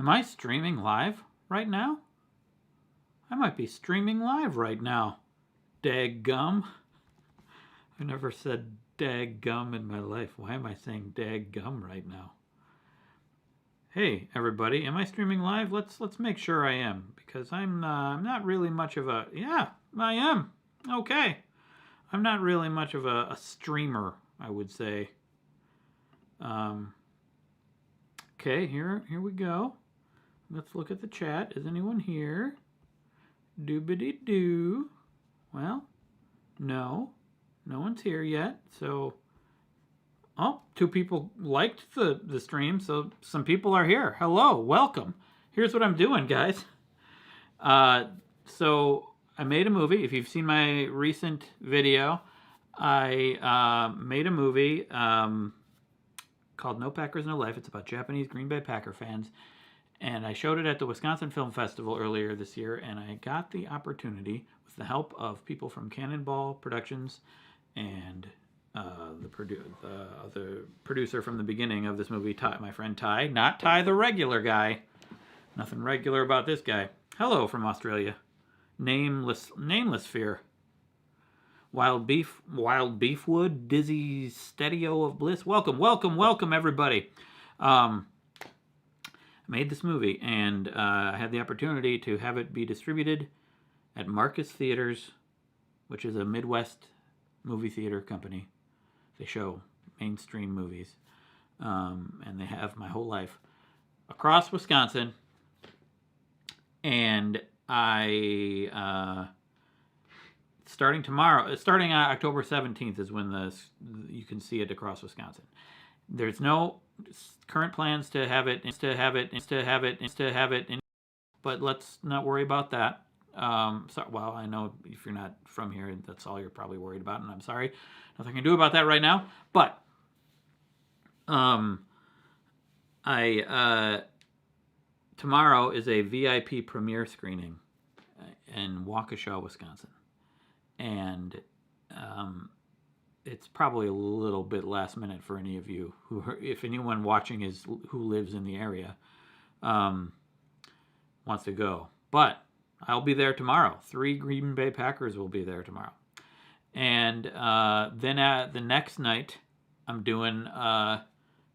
Am I streaming live right now? I might be streaming live right now. Daggum. I never said daggum in my life. Why am I saying daggum right now? Hey everybody, am I streaming live? Let's make sure I am, because I'm not really much of a, yeah, I am. Okay. I'm not really much of a streamer, I would say. Okay, here we go. Let's look at the chat. Is anyone here? Doobity doo. Well, no one's here yet. So, oh, 2 people liked the stream, so some people are here. Hello, welcome. Here's what I'm doing, guys. So I made a movie. If you've seen my recent video, I made a movie called No Packers, No Life. It's about Japanese Green Bay Packer fans. And I showed it at the Wisconsin Film Festival earlier this year, and I got the opportunity, with the help of people from Cannonball Productions and the producer from the beginning of this movie, Ty, my friend Ty. Not Ty the regular guy. Nothing regular about this guy. Hello from Australia. Nameless fear. Wild Beefwood, Dizzy Steadio of Bliss. Welcome everybody. I made this movie, and I had the opportunity to have it be distributed at Marcus Theaters, which is a Midwest movie theater company. They show mainstream movies, and they have my whole life across Wisconsin. And I starting October 17th is when you can see it across Wisconsin. There's no current plans to have it, but let's not worry about that. Well, I know if you're not from here, that's all you're probably worried about, and I'm sorry. Nothing I can do about that right now. But tomorrow is a VIP premiere screening in Waukesha, Wisconsin, and it's probably a little bit last minute for any of you if anyone watching who lives in the area, wants to go. But I'll be there tomorrow. 3 Green Bay Packers will be there tomorrow. And then the next night, I'm doing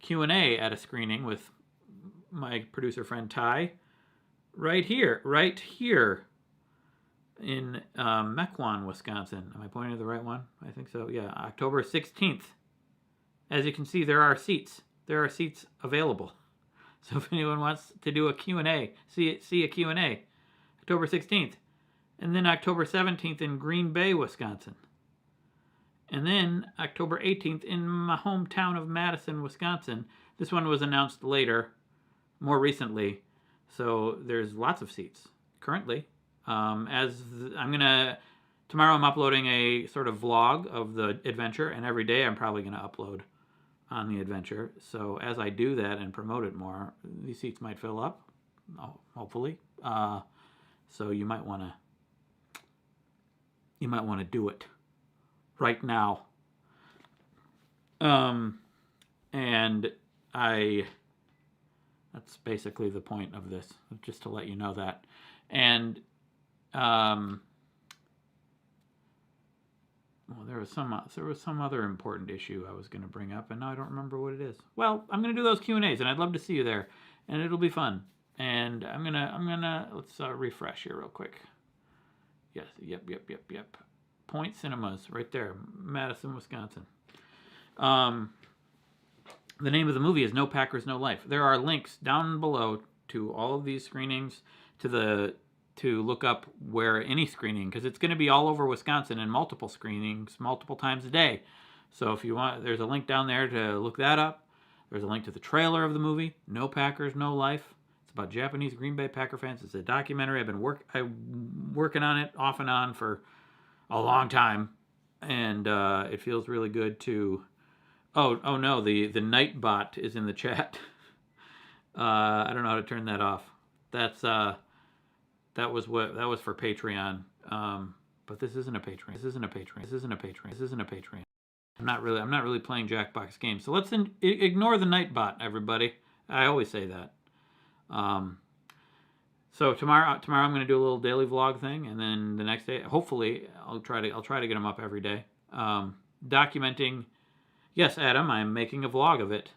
Q&A at a screening with my producer friend Ty, right here in Mequon, Wisconsin. Am I pointing to the right one? I think so. Yeah, October 16th. As you can see, there are seats. There are seats available. So if anyone wants to do a Q&A, see a Q&A, October 16th. And then October 17th in Green Bay, Wisconsin. And then October 18th in my hometown of Madison, Wisconsin. This one was announced later, more recently. So there's lots of seats currently. Tomorrow I'm uploading a sort of vlog of the adventure, and every day I'm probably going to upload on the adventure. So as I do that and promote it more, these seats might fill up, hopefully. So you might want to do it right now. And that's basically the point of this, just to let you know that. And well, there was some other important issue I was going to bring up, and now I don't remember what it is. Well, I'm going to do those Q&As, and I'd love to see you there, and it'll be fun. And I'm gonna let's refresh here real quick. Yes, yep. Point Cinemas, right there, Madison, Wisconsin. The name of the movie is No Packers, No Life. There are links down below to all of these screenings, to look up where any screening, because it's going to be all over Wisconsin and multiple screenings, multiple times a day. So if you want, there's a link down there to look that up. There's a link to the trailer of the movie, No Packers, No Life. It's about Japanese Green Bay Packer fans. It's a documentary. I've been working on it off and on for a long time, and it feels really good to. Oh no, the Nightbot is in the chat. I don't know how to turn that off. That was for Patreon. But this isn't a Patreon. I'm not really playing Jackbox games. So let's ignore the Nightbot, everybody. I always say that. So tomorrow I'm going to do a little daily vlog thing, and then the next day, hopefully, I'll try to get them up every day. Documenting. Yes, Adam, I'm making a vlog of it,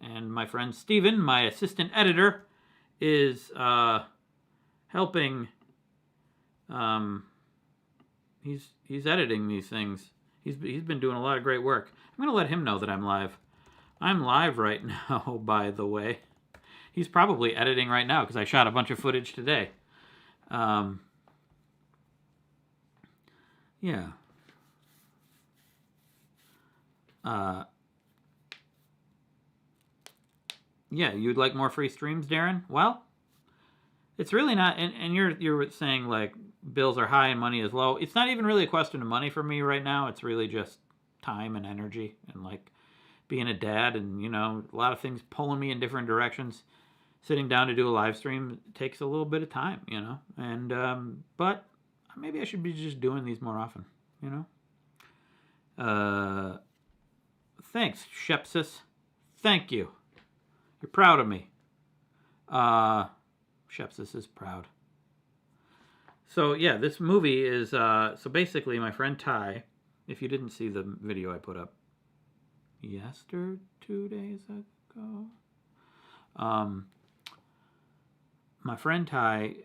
and my friend Steven, my assistant editor, is helping. He's editing these things. He's been doing a lot of great work. I'm going to let him know that I'm live. I'm live right now, by the way. He's probably editing right now because I shot a bunch of footage today. Yeah. Yeah, you'd like more free streams, Darren? Well, it's really not, and you're saying like bills are high and money is low. It's not even really a question of money for me right now. It's really just time and energy and like being a dad and, a lot of things pulling me in different directions. Sitting down to do a live stream takes a little bit of time, and but maybe I should be just doing these more often, Thanks, Shepsis. Thank you. You're proud of me. Shepsis is proud. So yeah, this movie is so basically my friend Ty. If you didn't see the video I put up 2 days ago, my friend Ty,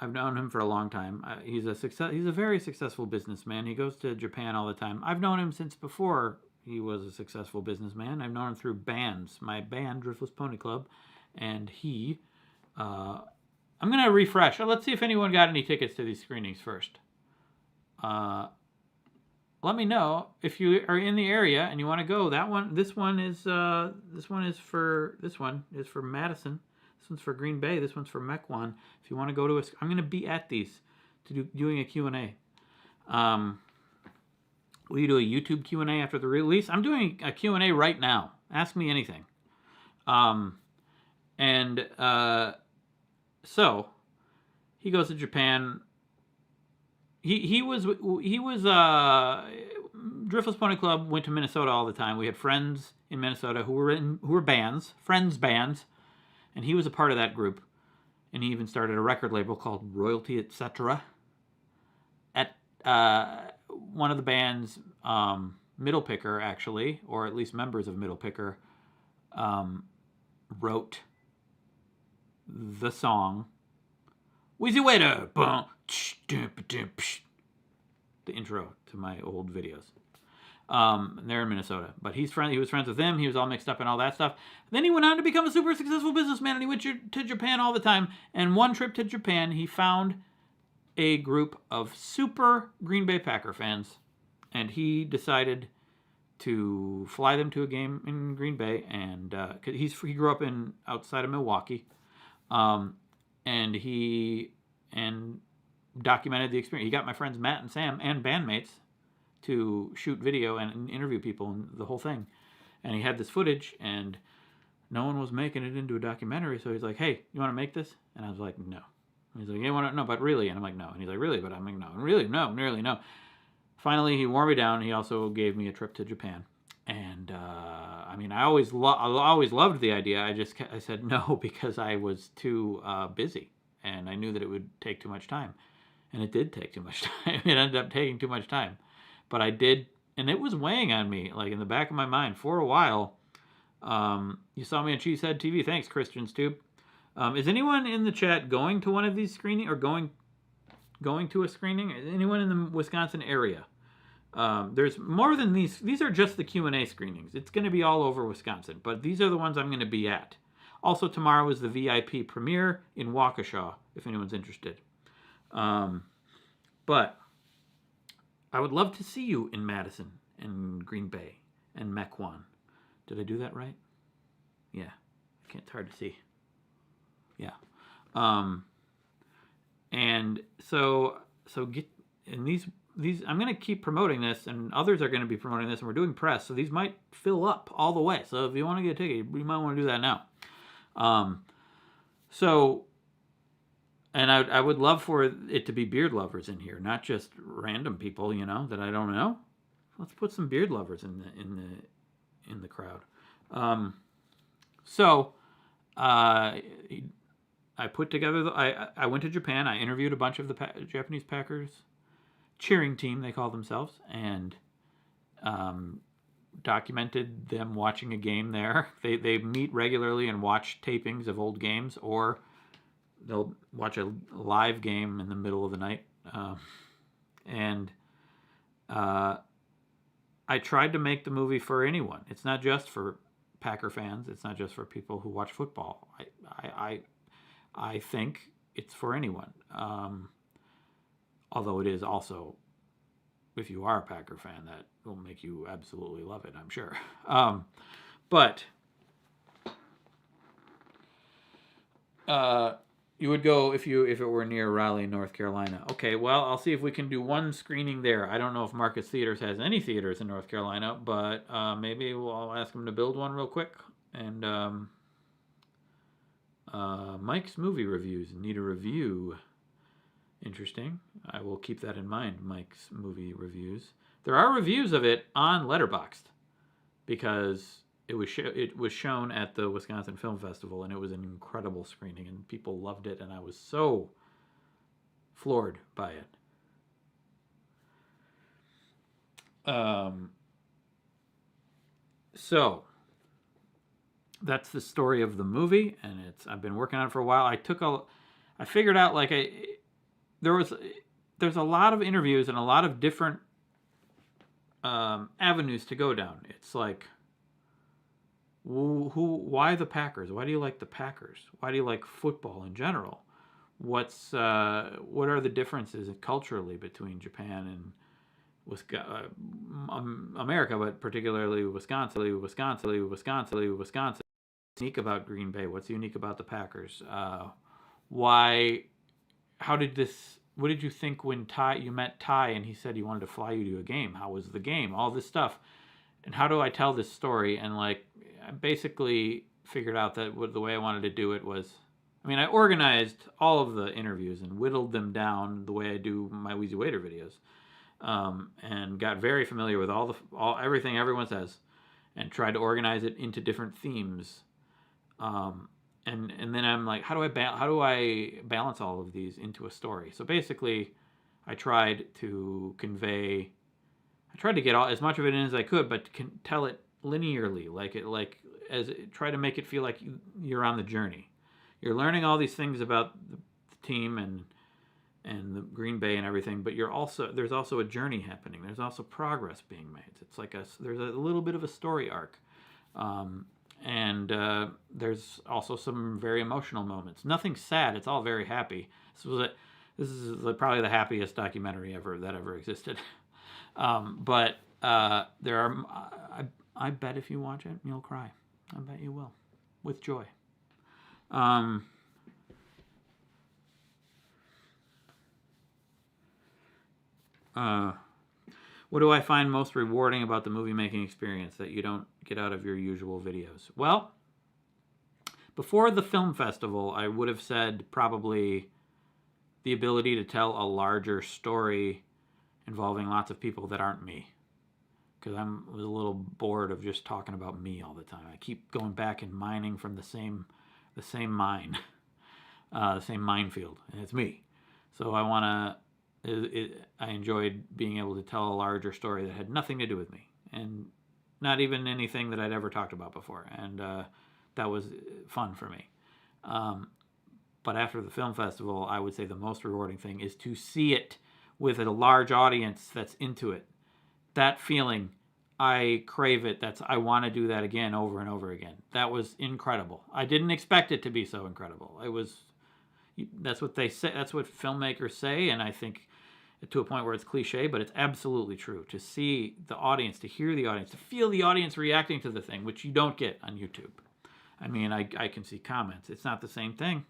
I've known him for a long time. He's a very successful businessman. He goes to Japan all the time. I've known him since before he was a successful businessman. I've known him through bands. My band, Driftless Pony Club, and he. I'm gonna refresh. Let's see if anyone got any tickets to these screenings first. Let me know if you are in the area and you want to go. This one is for Madison. This one's for Green Bay. This one's for Mequon. If you want to go to I'm going to be at these doing a Q&A. Will you do a YouTube Q&A after the release? I'm doing a Q&A right now. Ask me anything. So he goes to Japan. He was Driftless Pony Club went to Minnesota all the time. We had friends in Minnesota who were bands, friends bands. And he was a part of that group. And he even started a record label called Royalty, Etc. At one of the bands, Middle Picker, actually, or at least members of Middle Picker, wrote the song Wheezy Waiter, the intro to my old videos. They're in Minnesota, but he was friends with them. He was all mixed up in all that stuff. Then he went on to become a super successful businessman, and he went to Japan all the time. And one trip to Japan, he found a group of super Green Bay Packer fans, and he decided to fly them to a game in Green Bay. And he grew up outside of Milwaukee, and he documented the experience. He got my friends Matt and Sam and bandmates to shoot video and interview people and the whole thing. And he had this footage, and no one was making it into a documentary. So he's like, "Hey, you want to make this?" And I was like, "No." And he's like, "Yeah, no, but really?" And I'm like, "No." And he's like, "Really?" But I'm like, "No." And really? No, really? No. Finally, he wore me down. He also gave me a trip to Japan. And I always loved the idea. I said no because I was too busy, and I knew that it would take too much time. And it did take too much time. It ended up taking too much time. But I did, and it was weighing on me, like in the back of my mind for a while. You saw me on Cheesehead TV. Thanks, Christian's Tube. Is anyone in the chat going to one of these screenings or going to a screening? Is anyone in the Wisconsin area? There's more than these. These are just the Q&A screenings. It's going to be all over Wisconsin, but these are the ones I'm going to be at. Also, tomorrow is the VIP premiere in Waukesha, if anyone's interested. But I would love to see you in Madison and Green Bay and Mequon. Did I do that right? Yeah. It's hard to see. Yeah. And so get in these I'm going to keep promoting this, and others are going to be promoting this, and we're doing press, so these might fill up all the way. So if you want to get a ticket, you might want to do that now. And I would love for it to be beard lovers in here, not just random people, that I don't know. Let's put some beard lovers in the crowd. I put together I went to Japan. I interviewed a bunch of the Japanese Packers cheering team, they call themselves, and documented them watching a game there. They meet regularly and watch tapings of old games, or they'll watch a live game in the middle of the night. And I tried to make the movie for anyone. It's not just for Packer fans. It's not just for people who watch football. I think it's for anyone. Although it is also, if you are a Packer fan, that will make you absolutely love it, I'm sure. But you would go if it were near Raleigh, North Carolina. Okay, well, I'll see if we can do one screening there. I don't know if Marcus Theaters has any theaters in North Carolina, but maybe I'll ask them to build one real quick. And Mike's Movie Reviews need a review. Interesting. I will keep that in mind, Mike's Movie Reviews. There are reviews of it on Letterboxd because it was shown at the Wisconsin Film Festival, and it was an incredible screening, and people loved it, and I was so floored by it. So that's the story of the movie, and I've been working on it for a while. I figured out there's a lot of interviews and a lot of different avenues to go down. It's like, why the Packers? Why do you like the Packers? Why do you like football in general? What are the differences culturally between Japan and America, but particularly Wisconsin? What's unique about Green Bay? What's unique about the Packers? What did you think when you met Ty and he said he wanted to fly you to a game? How was the game? All this stuff. And how do I tell this story? And I basically figured out that the way I wanted to do it was, I organized all of the interviews and whittled them down the way I do my Wheezy Waiter videos, and got very familiar with everything everyone says, and tried to organize it into different themes. And then I'm like, how do I balance all of these into a story? So basically, I tried to get as much of it in as I could, but tell it linearly, try to make it feel like you're on the journey. You're learning all these things about the team and the Green Bay and everything, but there's also a journey happening. There's also progress being made. It's like there's a little bit of a story arc. And there's also some very emotional moments. Nothing sad. It's all very happy. This is probably the happiest documentary that ever existed. But there are. I bet if you watch it, you'll cry. I bet you will, with joy. What do I find most rewarding about the movie making experience that you don't get out of your usual videos? Well, before the film festival, I would have said probably the ability to tell a larger story involving lots of people that aren't me. Because I was a little bored of just talking about me all the time. I keep going back and mining from the same mine, the same minefield, and it's me. So I enjoyed being able to tell a larger story that had nothing to do with me, and not even anything that I'd ever talked about before, and that was fun for me. But after the film festival, I would say the most rewarding thing is to see it with a large audience that's into it. That feeling, I crave it. I want to do that again, over and over again. That was incredible. I didn't expect it to be so incredible. That's what they say. That's what filmmakers say, and I think to a point where it's cliche, but it's absolutely true. To see the audience, to hear the audience, to feel the audience reacting to the thing, which you don't get on YouTube. I can see comments. It's not the same thing.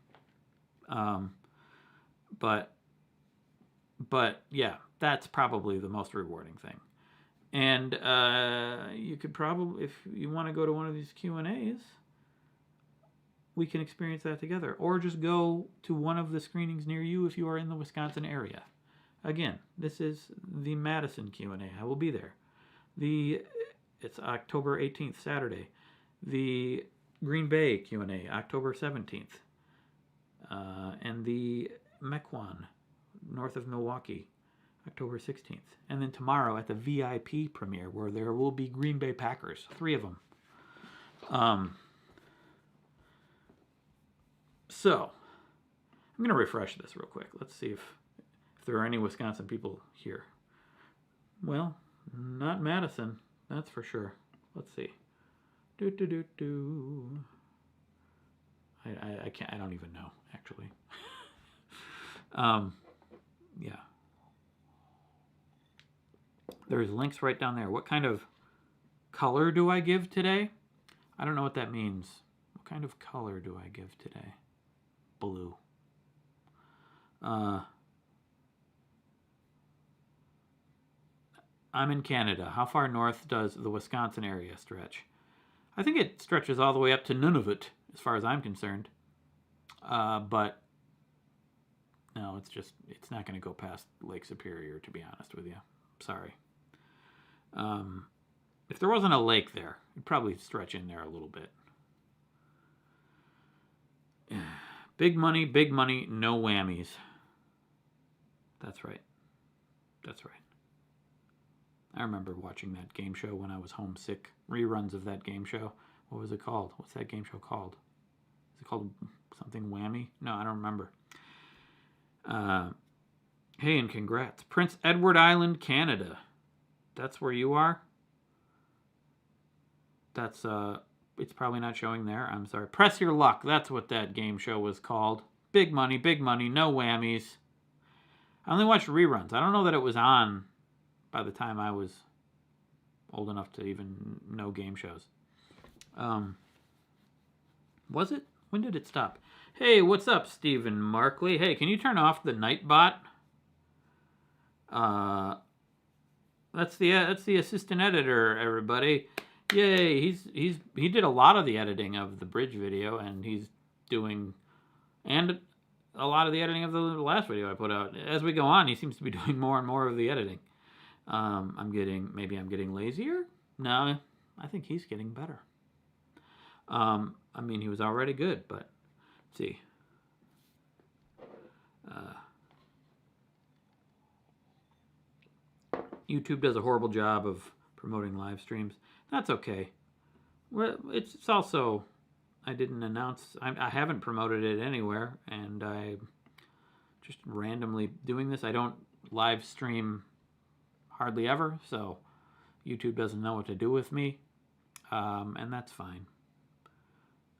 But yeah, that's probably the most rewarding thing. And you could probably, if you want to go to one of these Q&As, we can experience that together. Or just go to one of the screenings near you if you are in the Wisconsin area. Again, this is the Madison Q&A. I will be there. It's October 18th, Saturday. The Green Bay Q&A, October 17th. and the Mequon, north of Milwaukee, October 16th. And then tomorrow at the VIP premiere, where there will be Green Bay Packers, 3 of them. So, I'm going to refresh this real quick. Let's see if there are any Wisconsin people here. Well, not Madison, that's for sure. Let's see. I can't. I don't even know, actually. Yeah. There's links right down there. What kind of color do I give today? I don't know what that means. What kind of color do I give today? Blue. I'm in Canada. How far north does the Wisconsin area stretch? I think it stretches all the way up to Nunavut, as far as I'm concerned. But no, it's not going to go past Lake Superior, to be honest with you. Sorry. If there wasn't a lake there, it'd probably stretch in there a little bit. Big money, no whammies. That's right. That's right. I remember watching that game show when I was homesick. Reruns of that game show. What was it called? What's that game show called? Is it called something Whammy? No, I don't remember. Hey, and congrats. Prince Edward Island, Canada. That's where you are? That's, it's probably not showing there. I'm sorry. Press Your Luck. That's what that game show was called. Big money, no whammies. I only watched reruns. I don't know that it was on by the time I was old enough to even know game shows. Was it? When did it stop? Hey, what's up, Stephen Markley? Hey, can you turn off the Nightbot? That's the assistant editor, everybody. Yay! He did a lot of the editing of the bridge video, and he's doing a lot of the editing of the last video I put out. As we go on, he seems to be doing more and more of the editing. Maybe I'm getting lazier? No, I think he's getting better. I mean, he was already good, but let's see. YouTube does a horrible job of promoting live streams. That's okay. Well, it's also, I didn't announce, I haven't promoted it anywhere, and I just randomly doing this. I don't live stream hardly ever, so YouTube doesn't know what to do with me, and that's fine.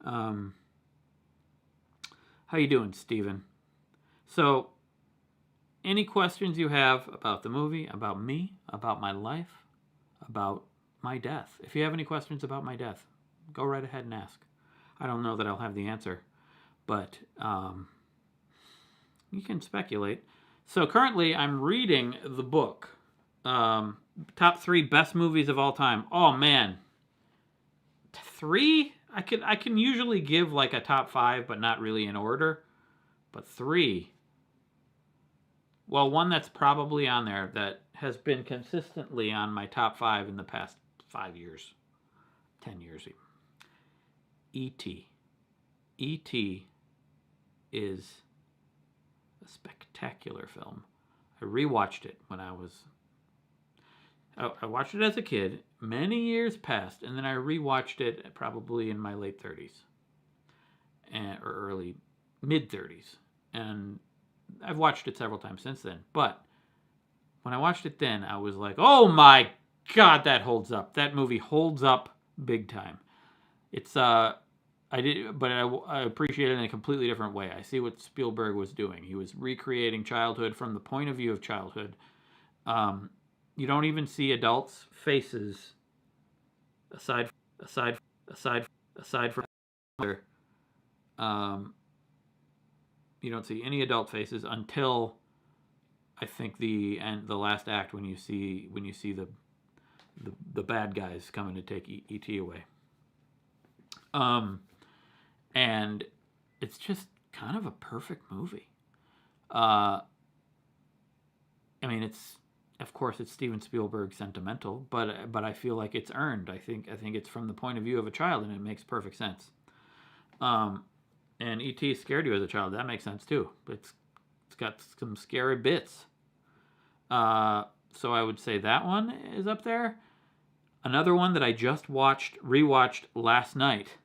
How you doing, Steven? So, any questions you have about the movie, about me, about my life, about my death? If you have any questions about my death, go right ahead and ask. I don't know that I'll have the answer, but you can speculate. So currently I'm reading the book, Top 3 Best Movies of All Time. Oh man, 3? I can usually give like a top 5, but not really in order. But 3, well, one that's probably on there that has been consistently on my top 5 in the past 5 years, 10 years even. E.T. E.T. is a spectacular film. I rewatched it when I watched it as a kid. Many years passed, and then I rewatched it probably in my late 30s or early mid-30s. And I've watched it several times since then. But when I watched it then, I was like, oh my God, that holds up. That movie holds up big time. It's, I appreciate it in a completely different way. I see what Spielberg was doing. He was recreating childhood from the point of view of childhood. You don't even see adults' faces aside from you don't see any adult faces until I think the last act when you see the bad guys coming to take E.T. away. And it's just kind of a perfect movie. I mean, of course it's Steven Spielberg sentimental, but I feel like it's earned. I think it's from the point of view of a child, and it makes perfect sense. And E.T. scared you as a child. That makes sense too. It's got some scary bits. So I would say that one is up there. Another one that I just rewatched last night.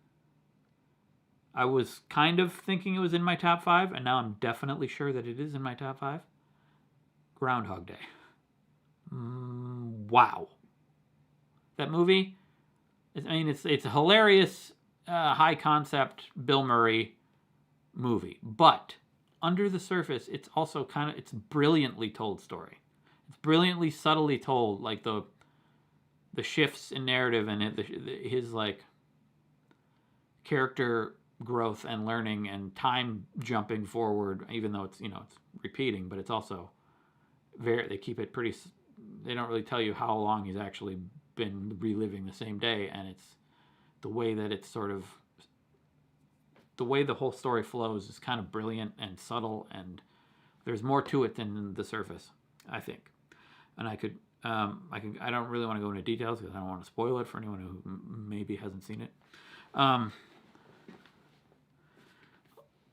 I was kind of thinking it was in my top 5, and now I'm definitely sure that it is in my top 5. Groundhog Day. Wow. That movie, it's a hilarious, high concept Bill Murray movie, but under the surface, it's also it's brilliantly told story. It's brilliantly, subtly told, like the shifts in narrative and his like character growth and learning and time jumping forward, even though it's it's repeating, but it's also they keep it pretty. They don't really tell you how long he's actually been reliving the same day, and it's the way that it's sort of the way the whole story flows is kind of brilliant and subtle, and there's more to it than the surface, I think. And I don't really want to go into details because I don't want to spoil it for anyone who maybe hasn't seen it.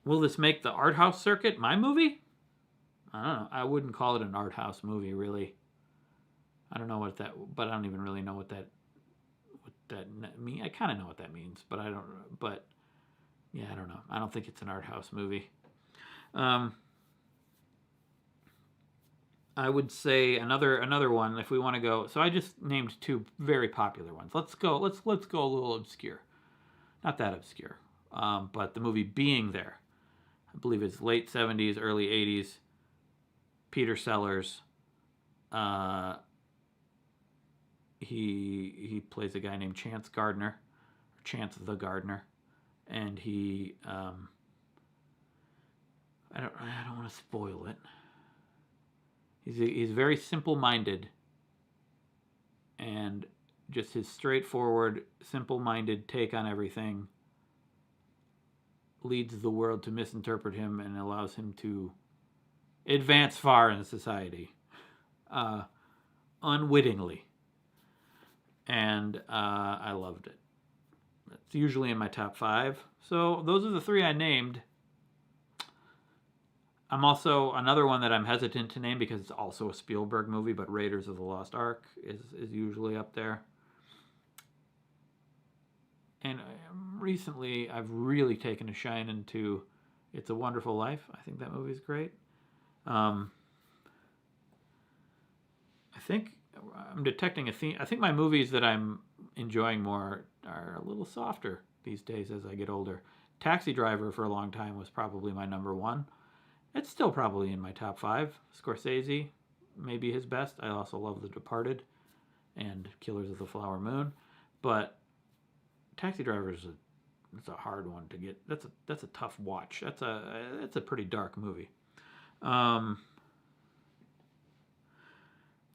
Will this make the art house circuit my movie? I don't know. I wouldn't call it an art house movie, really. I don't know but I don't even really know what that means. I kind of know what that means, but I don't. But yeah, I don't know. I don't think it's an art house movie. I would say another one if we want to go. So I just named 2 very popular ones. Let's go a little obscure. Not that obscure, but the movie Being There. I believe it's late 70s, early 80s. Peter Sellers. He plays a guy named Chance Gardner, or Chance the Gardener, and he I don't want to spoil it. He's very simple-minded, and just his straightforward, simple-minded take on everything leads the world to misinterpret him and allows him to advance far in society, unwittingly. And I loved it. It's usually in my top 5. So those are the 3 I named. I'm also, another one that I'm hesitant to name because it's also a Spielberg movie, but Raiders of the Lost Ark is usually up there. And recently, I've really taken a shine into It's a Wonderful Life. I think that movie is great. I think I'm detecting a theme. I think my movies that I'm enjoying more are a little softer these days as I get older. Taxi Driver for a long time was probably my number 1. It's still probably in my top 5. Scorsese, maybe his best. I also love The Departed and Killers of the Flower Moon, but Taxi Driver is a hard one to get. That's a tough watch. That's a pretty dark movie.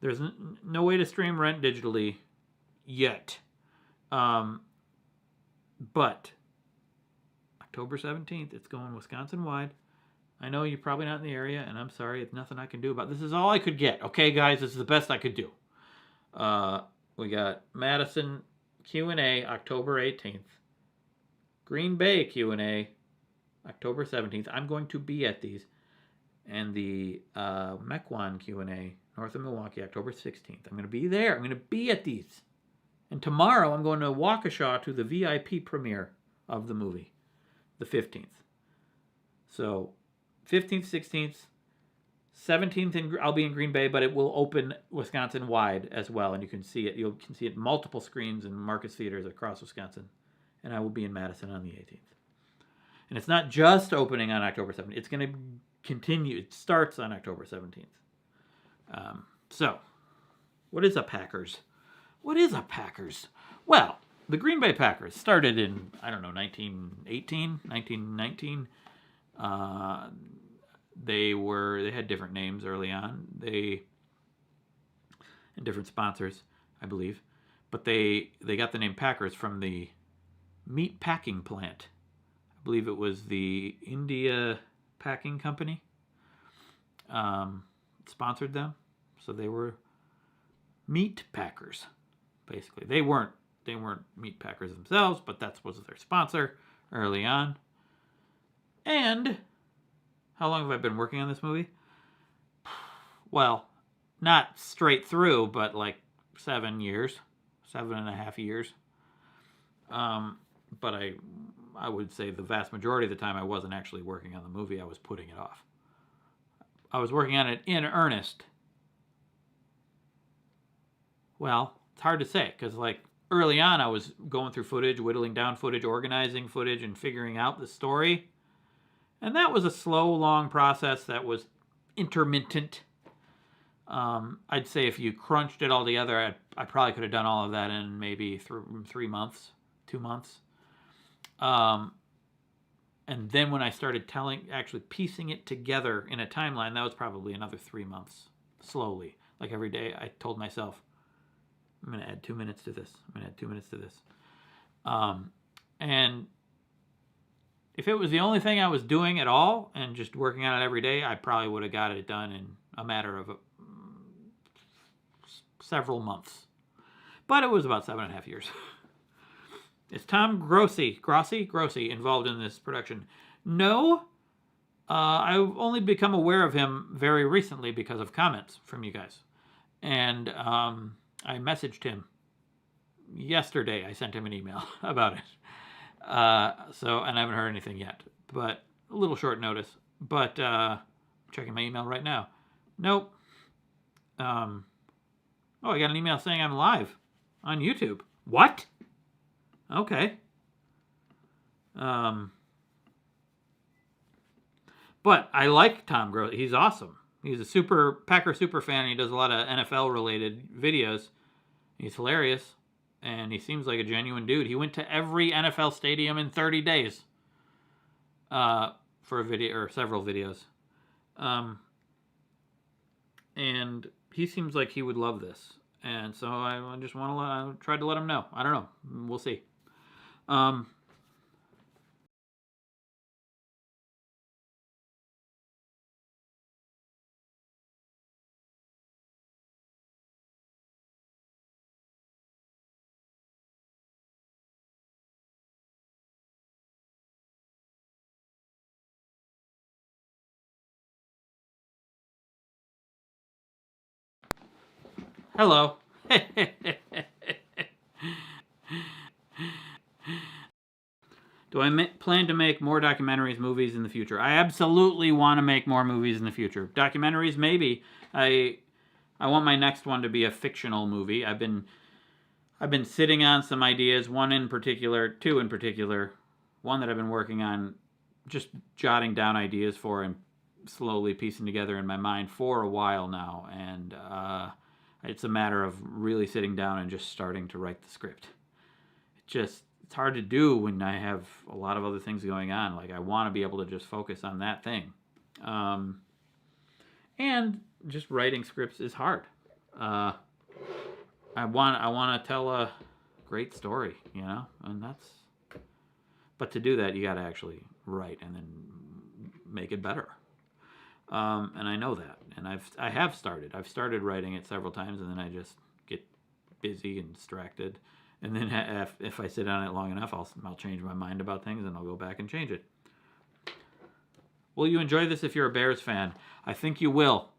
There's no way to stream Rent digitally yet, but October 17th, it's going Wisconsin wide. I know you're probably not in the area, and I'm sorry. It's nothing I can do about it. This is all I could get. Okay, guys, this is the best I could do. We got Madison Q&A October 18th. Green Bay Q&A October 17th. I'm going to be at these. And the Mequon Q&A north of Milwaukee October 16th. I'm going to be there. I'm going to be at these. And tomorrow I'm going to Waukesha to the VIP premiere of the movie, the 15th. So 15th, 16th, 17th, I'll be in Green Bay, but it will open Wisconsin wide as well, and you can see it. You can see it multiple screens in Marcus theaters across Wisconsin, and I will be in Madison on the 18th. And it's not just opening on October 17th. It's going to continue. It starts on October 17th. So, what is a Packers? What is a Packers? Well, the Green Bay Packers started in, 1918, 1919. They had different names early on. And different sponsors, I believe. But they got the name Packers from the meat packing plant. I believe it was the India Packing Company. Sponsored them. So they were meat packers, basically. They weren't meat packers themselves, but that was their sponsor early on. And how long have I been working on this movie? Well, not straight through, but like 7 years, 7.5 years. But I would say the vast majority of the time I wasn't actually working on the movie. I was putting it off. I was working on it in earnest. Well, it's hard to say because like early on I was going through footage, whittling down footage, organizing footage, and figuring out the story. And that was a slow, long process that was intermittent. I'd say if you crunched it all together, I probably could have done all of that in maybe 3 months, 2 months. And then when I started actually piecing it together in a timeline, that was probably another 3 months, slowly. Like every day, I told myself, I'm going to add 2 minutes to this. I'm going to add 2 minutes to this. And if it was the only thing I was doing at all and just working on it every day, I probably would have got it done in a matter of several months. But it was about 7.5 years. Is Tom Grossi involved in this production? No. I've only become aware of him very recently because of comments from you guys. And I messaged him yesterday. I sent him an email about it. And I haven't heard anything yet. But a little short notice. But checking my email right now. Nope. I got an email saying I'm live on YouTube. What? Okay. But I like Tom Grossi. He's awesome. He's a Packer super fan. He does a lot of NFL related videos. He's hilarious. And he seems like a genuine dude. He went to every NFL stadium in 30 days for a video or several videos. And he seems like he would love this. And so I just I tried to let him know. I don't know. We'll see. Hello. Do I plan to make more documentaries, movies in the future? I absolutely want to make more movies in the future. Documentaries, maybe. I want my next one to be a fictional movie. I've been sitting on some ideas. Two in particular. One that I've been working on, just jotting down ideas for and slowly piecing together in my mind for a while now. And it's a matter of really sitting down and just starting to write the script. It's hard to do when I have a lot of other things going on. Like I want to be able to just focus on that thing. And just writing scripts is hard. I want to tell a great story, and but to do that, you got to actually write and then make it better. And I know that, and I have started. I've started writing it several times, and then I just get busy and distracted. And then if I sit on it long enough, I'll change my mind about things, and I'll go back and change it. Will you enjoy this if you're a Bears fan? I think you will.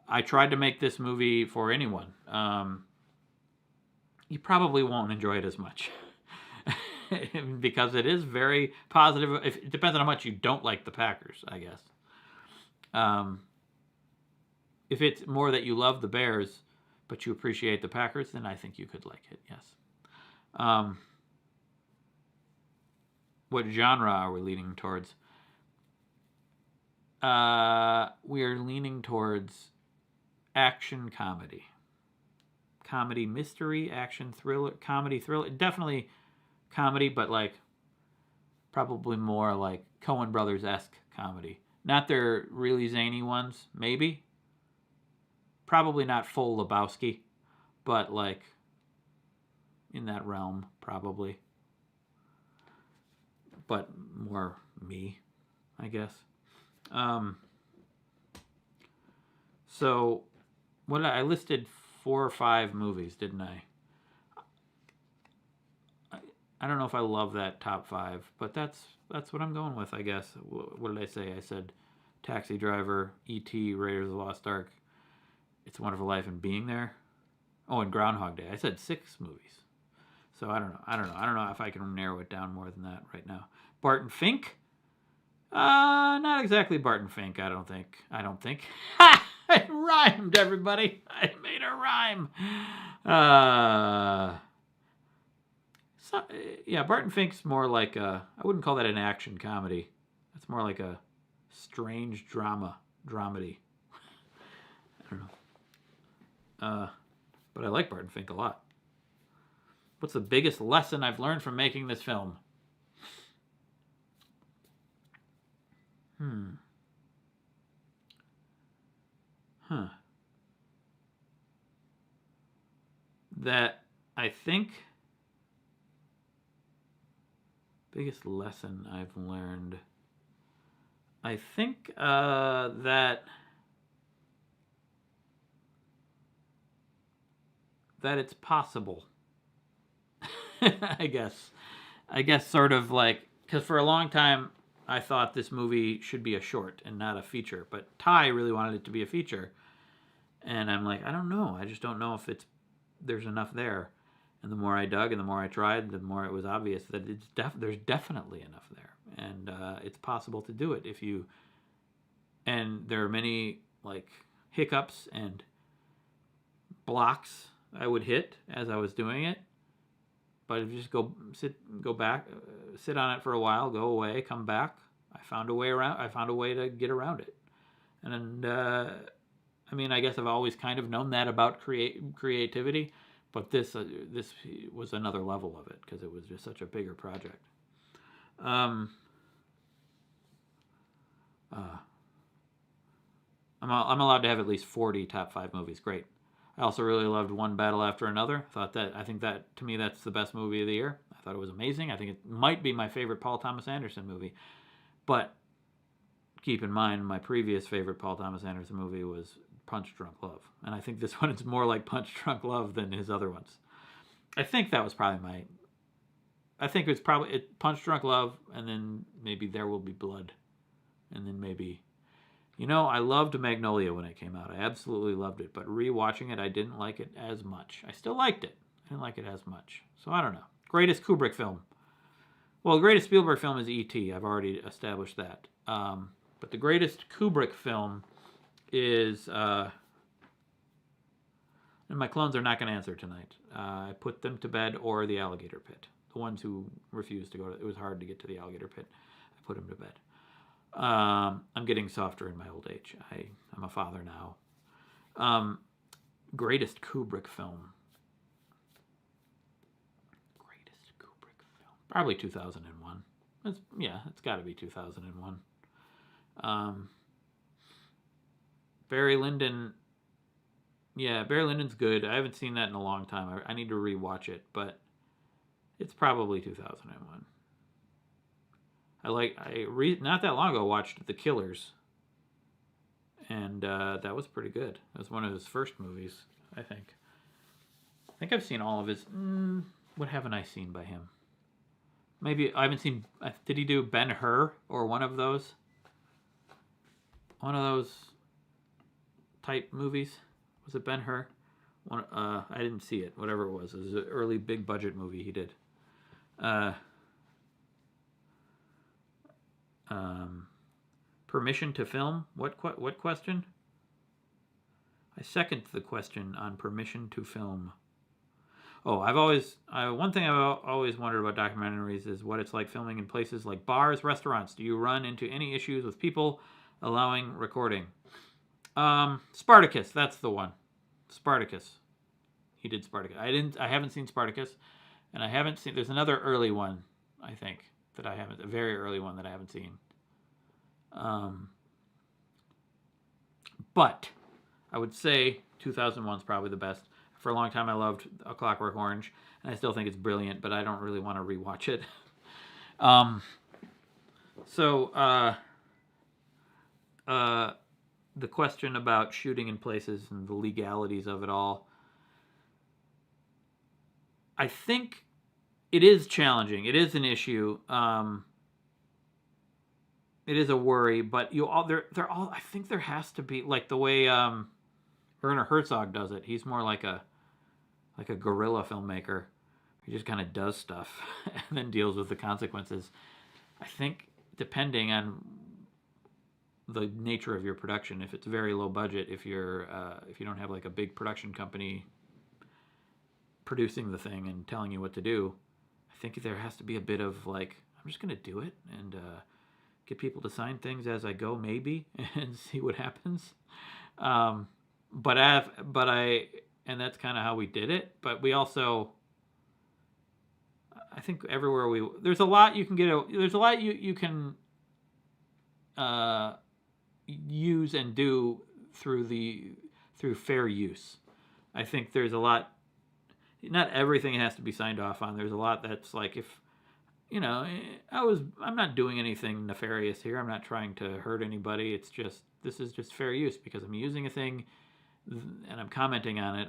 I tried to make this movie for anyone. You probably won't enjoy it as much. Because it is very positive. It depends on how much you don't like the Packers, I guess. If it's more that you love the Bears, but you appreciate the Packers, then I think you could like it, yes. What genre are we leaning towards? We are leaning towards action comedy. Comedy mystery, action thriller, comedy thriller. Definitely comedy, but like probably more like Coen Brothers-esque comedy. Not their really zany ones, maybe. Probably not full Lebowski, but like in that realm, probably. But more me, I guess. So, I listed 4 or 5 movies, didn't I? I don't know if I love that top 5, but that's what I'm going with, I guess. What did I say? I said Taxi Driver, E.T., Raiders of the Lost Ark, It's a Wonderful Life, and Being There. Oh, and Groundhog Day. I said 6 movies. So I don't know. I don't know if I can narrow it down more than that right now. Barton Fink? Not exactly Barton Fink, I don't think. Ha! It rhymed, everybody. I made a rhyme. Yeah, Barton Fink's more like I wouldn't call that an action comedy. It's more like a strange dramedy. I don't know. But I like Barton Fink a lot. What's the biggest lesson I've learned from making this film? That I think biggest lesson I've learned. I think that it's possible. I guess sort of like, because for a long time I thought this movie should be a short and not a feature, but Ty really wanted it to be a feature, and I'm like, I don't know. I just don't know if there's enough there. And the more I dug and the more I tried, the more it was obvious that there's definitely enough there, and it's possible to do it if you. And there are many like hiccups and blocks I would hit as I was doing it, but if you just go back, sit on it for a while, go away, come back, I found a way to get around it, and I mean, I guess I've always kind of known that about creativity, but this was another level of it because it was just such a bigger project. I'm allowed to have at least 40 top 5 movies. Great. I also really loved One Battle After Another. I think that to me that's the best movie of the year. I thought it was amazing. I think it might be my favorite Paul Thomas Anderson movie. But keep in mind, my previous favorite Paul Thomas Anderson movie was Punch Drunk Love. And I think this one is more like Punch Drunk Love than his other ones. I think that was probably Punch Drunk Love, and then maybe There Will Be Blood. And then maybe... I loved Magnolia when it came out. I absolutely loved it. But rewatching it, I didn't like it as much. I still liked it. I didn't like it as much. So I don't know. Greatest Kubrick film. Well, the greatest Spielberg film is E.T. I've already established that. But the greatest Kubrick film is... and my clones are not going to answer tonight. I put them to bed or the alligator pit. The ones who refused to go to... It was hard to get to the alligator pit. I put them to bed. I'm getting softer in my old age. I'm a father now. Greatest Kubrick film. Greatest Kubrick film. Probably 2001. It's got to be 2001. Barry Lyndon. Yeah, Barry Lyndon's good. I haven't seen that in a long time. I need to rewatch it, but it's probably 2001. Not that long ago watched The Killers, and that was pretty good. It was one of his first movies, I think. I think I've seen all of his... what haven't I seen by him? Maybe I haven't seen... Did he do Ben-Hur or one of those? One of those type movies? Was it Ben-Hur? I didn't see it. Whatever it was. It was an early big budget movie he did. Permission to film? What question? I second the question on permission to film. Oh, one thing I've always wondered about documentaries is what it's like filming in places like bars, restaurants. Do you run into any issues with people allowing recording? Spartacus, that's the one. Spartacus. He did Spartacus. I haven't seen Spartacus, and I haven't seen... There's another early one, I think, that I haven't... A very early one that I haven't seen. But I would say 2001 is probably the best. For a long time, I loved A Clockwork Orange, and I still think it's brilliant, but I don't really want to rewatch it. The question about shooting in places and the legalities of it all, I think it is challenging. It is an issue. It is a worry, but they're all. I think there has to be like the way Werner Herzog does it. He's more like a guerrilla filmmaker. He just kind of does stuff and then deals with the consequences. I think depending on the nature of your production, if it's very low budget, if you don't have like a big production company producing the thing and telling you what to do, I think there has to be a bit of like, I'm just gonna do it and get people to sign things as I go, maybe, and see what happens. But and that's kind of how we did it. But we also, I think everywhere there's a lot you can there's a lot you can use and do through fair use. I think there's a lot. Not everything has to be signed off on. There's a lot that's like, if I'm not doing anything nefarious here. I'm not trying to hurt anybody. This is just fair use because I'm using a thing and I'm commenting on it.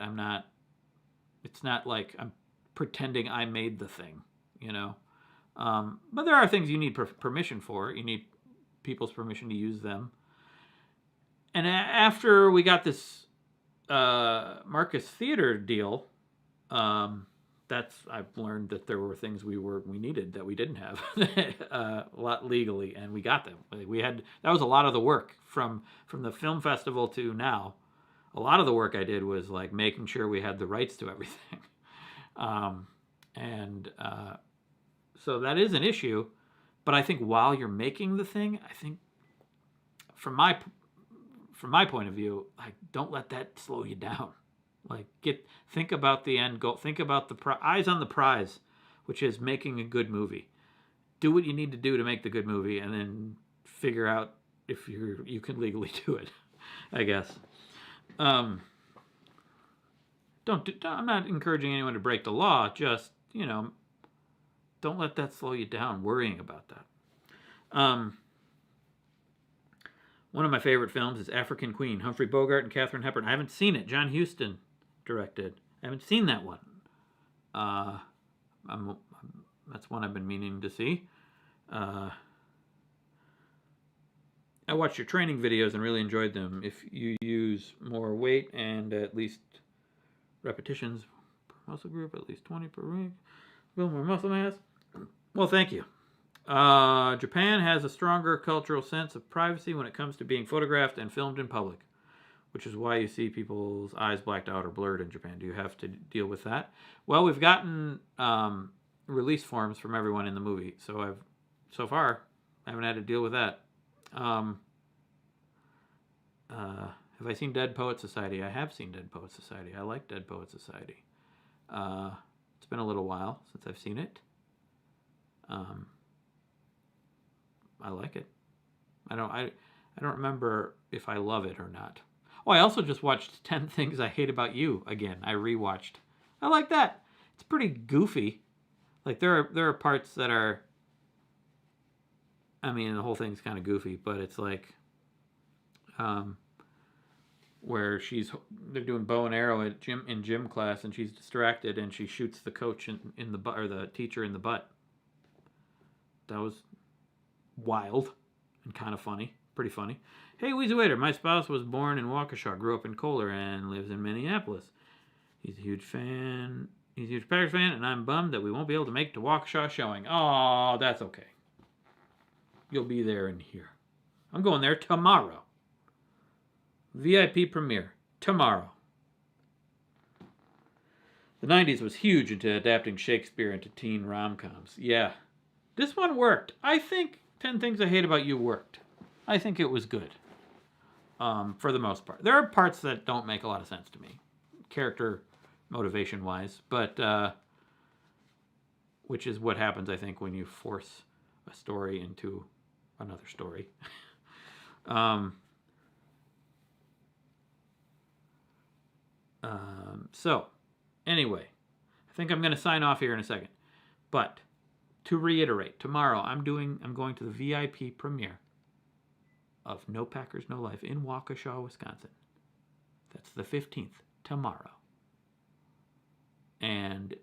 It's not like I'm pretending I made the thing, but there are things you need permission for. You need people's permission to use them. And after we got this Marcus Theater deal, I've learned that there were things we needed that we didn't have a lot legally, and we got them. That was a lot of the work from the film festival to now. A lot of the work I did was like making sure we had the rights to everything, so that is an issue. But I think while you're making the thing, I think from my point of view, like, don't let that slow you down. Like, think about the end goal. Think about the eyes on the prize, which is making a good movie. Do what you need to do to make the good movie, and then figure out if you can legally do it. I guess. I'm not encouraging anyone to break the law. Just don't let that slow you down worrying about that. One of my favorite films is African Queen, Humphrey Bogart and Katharine Hepburn. I haven't seen it. John Huston directed. I haven't seen that one. That's one I've been meaning to see. I watched your training videos and really enjoyed them. If you use more weight and at least repetitions per muscle group, at least 20 per week, build more muscle mass. Well, thank you. Japan has a stronger cultural sense of privacy when it comes to being photographed and filmed in public, which is why you see people's eyes blacked out or blurred in Japan. Do you have to deal with that? Well, we've gotten release forms from everyone in the movie, so so far I haven't had to deal with that. Have I seen Dead Poets Society? I have seen Dead Poets Society. I like Dead Poets Society. It's been a little while since I've seen it. I like it. I don't remember if I love it or not. Oh, I also just watched 10 Things I Hate About You again. I rewatched. I like that. It's pretty goofy. Like there are parts that are, I mean, the whole thing's kind of goofy, but it's like where they're doing bow and arrow in gym class, and she's distracted and she shoots the coach in the butt, or the teacher in the butt. That was wild and kind of funny. Pretty funny. Hey, Weezy Waiter, my spouse was born in Waukesha, grew up in Kohler, and lives in Minneapolis. He's a huge Packers fan, and I'm bummed that we won't be able to make the Waukesha showing. Oh, that's okay. You'll be there and here. I'm going there tomorrow. VIP premiere tomorrow. The 90s was huge into adapting Shakespeare into teen rom-coms. Yeah. This one worked. I think 10 Things I Hate About You worked. I think it was good. For the most part. There are parts that don't make a lot of sense to me. Character motivation-wise. But, which is what happens, I think, when you force a story into another story. So, anyway, I think I'm going to sign off here in a second. But, to reiterate, tomorrow I'm going to the VIP premiere of No Packers, No Life in Waukesha, Wisconsin. That's the 15th, tomorrow. And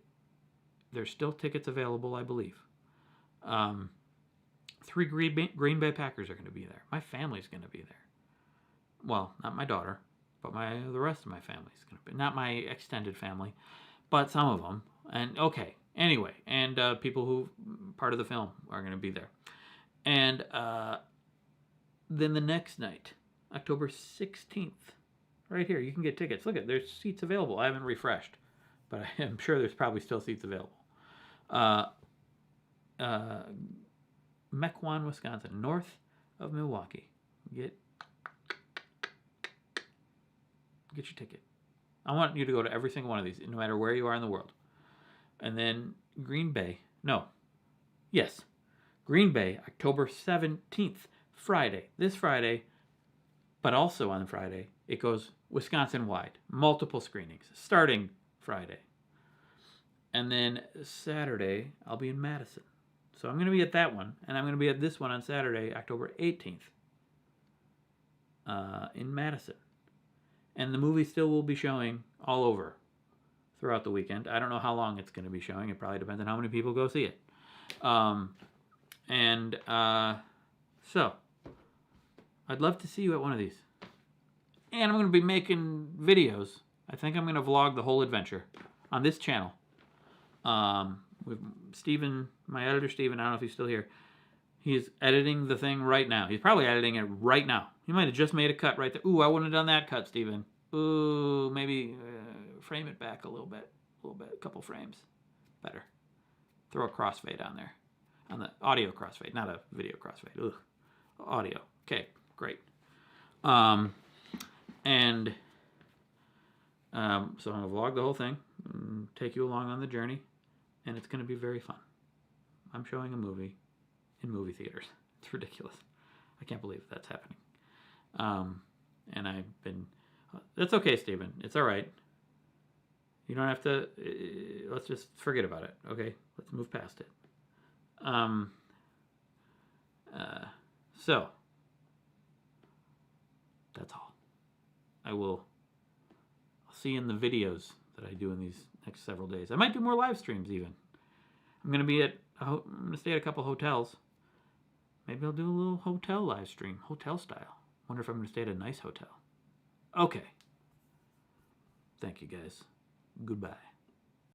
There's still tickets available, I believe. 3 Green Bay Packers are going to be there. My family's going to be there. Well, not my daughter, but the rest of my family's going to be. Not my extended family, but some of them. And okay, anyway, and people who part of the film are going to be there. And then the next night, October 16th, right here, you can get tickets. Look there's seats available. I haven't refreshed, but I'm sure there's probably still seats available. Mequon, Wisconsin, north of Milwaukee. Get your ticket. I want you to go to every single one of these, no matter where you are in the world. And then Green Bay. Green Bay, October 17th, Friday. This Friday, but also on Friday, it goes Wisconsin-wide. Multiple screenings, starting Friday. And then Saturday, I'll be in Madison. So I'm going to be at that one, and I'm going to be at this one on Saturday, October 18th, in Madison. And the movie still will be showing all over throughout the weekend. I don't know how long it's going to be showing. It probably depends on how many people go see it. So, I'd love to see you at one of these. And I'm going to be making videos. I think I'm going to vlog the whole adventure on this channel. With Steven, my editor Steven, I don't know if he's still here. He's editing the thing right now. He's probably editing it right now. He might have just made a cut right there. Ooh, I wouldn't have done that cut, Steven. Ooh, maybe frame it back a little bit, a couple frames. Better. Throw a crossfade on there. On the audio crossfade, not a video crossfade. Ugh. Audio. Okay, great. So I'm going to vlog the whole thing, and take you along on the journey, and it's going to be very fun. I'm showing a movie in movie theaters. It's ridiculous. I can't believe that's happening. And I've been... That's okay, Steven. It's all right. You don't have to... let's just forget about it, okay? Let's move past it. So, that's all. I'll see you in the videos that I do in these next several days. I might do more live streams even. I'm going to stay at a couple hotels. Maybe I'll do a little hotel live stream, hotel style. Wonder if I'm going to stay at a nice hotel. Okay. Thank you guys. Goodbye.